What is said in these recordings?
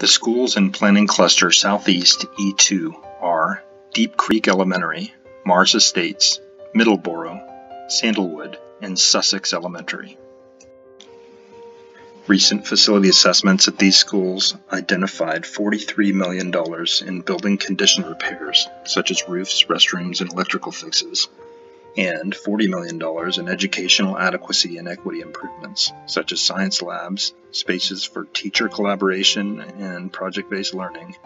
The schools in Planning Cluster Southeast E2 are Deep Creek Elementary, Mars Estates, Middleborough, Sandalwood, and Sussex Elementary. Recent facility assessments at these schools identified $43 million in building condition repairs, such as roofs, restrooms, and electrical fixes, and $40 million in educational adequacy and equity improvements, such as science labs, spaces for teacher collaboration and project-based learning,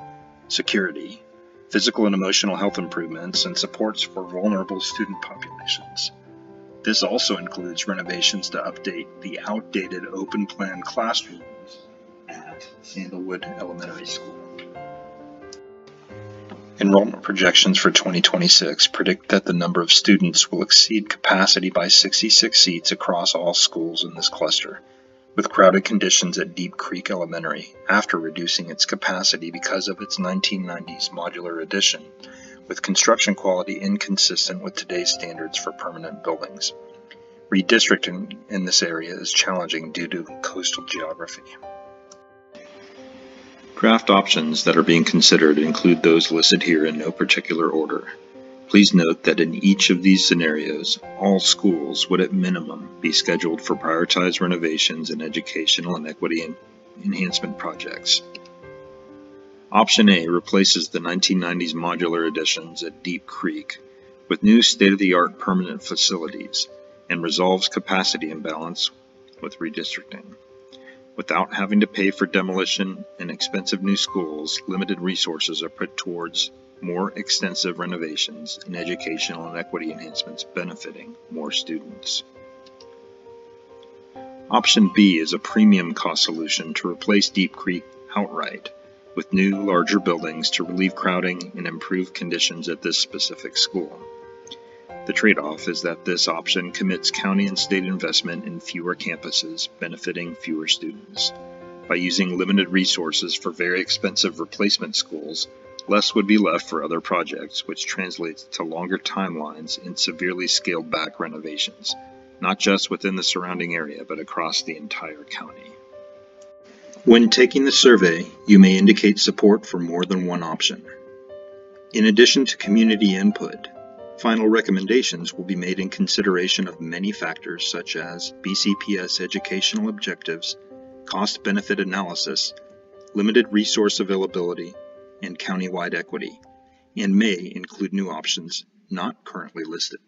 security, physical and emotional health improvements, and supports for vulnerable student populations. This also includes renovations to update the outdated open-plan classrooms at Sandalwood Elementary School. Enrollment projections for 2026 predict that the number of students will exceed capacity by 66 seats across all schools in this cluster, with crowded conditions at Deep Creek Elementary after reducing its capacity because of its 1990s modular addition, with construction quality inconsistent with today's standards for permanent buildings. Redistricting in this area is challenging due to coastal geography. Draft options that are being considered include those listed here in no particular order. Please note that in each of these scenarios, all schools would at minimum be scheduled for prioritized renovations and educational and equity enhancement projects. Option A replaces the 1990s modular additions at Deep Creek with new state-of-the-art permanent facilities and resolves capacity imbalance with redistricting. Without having to pay for demolition and expensive new schools, limited resources are put towards more extensive renovations and educational and equity enhancements benefiting more students. Option B is a premium cost solution to replace Deep Creek outright with new, larger buildings to relieve crowding and improve conditions at this specific school. The trade-off is that this option commits county and state investment in fewer campuses, benefiting fewer students. By using limited resources for very expensive replacement schools, less would be left for other projects, which translates to longer timelines and severely scaled-back renovations, not just within the surrounding area, but across the entire county. When taking the survey, you may indicate support for more than one option. In addition to community input, final recommendations will be made in consideration of many factors such as BCPS educational objectives, cost-benefit analysis, limited resource availability, and county-wide equity, and may include new options not currently listed.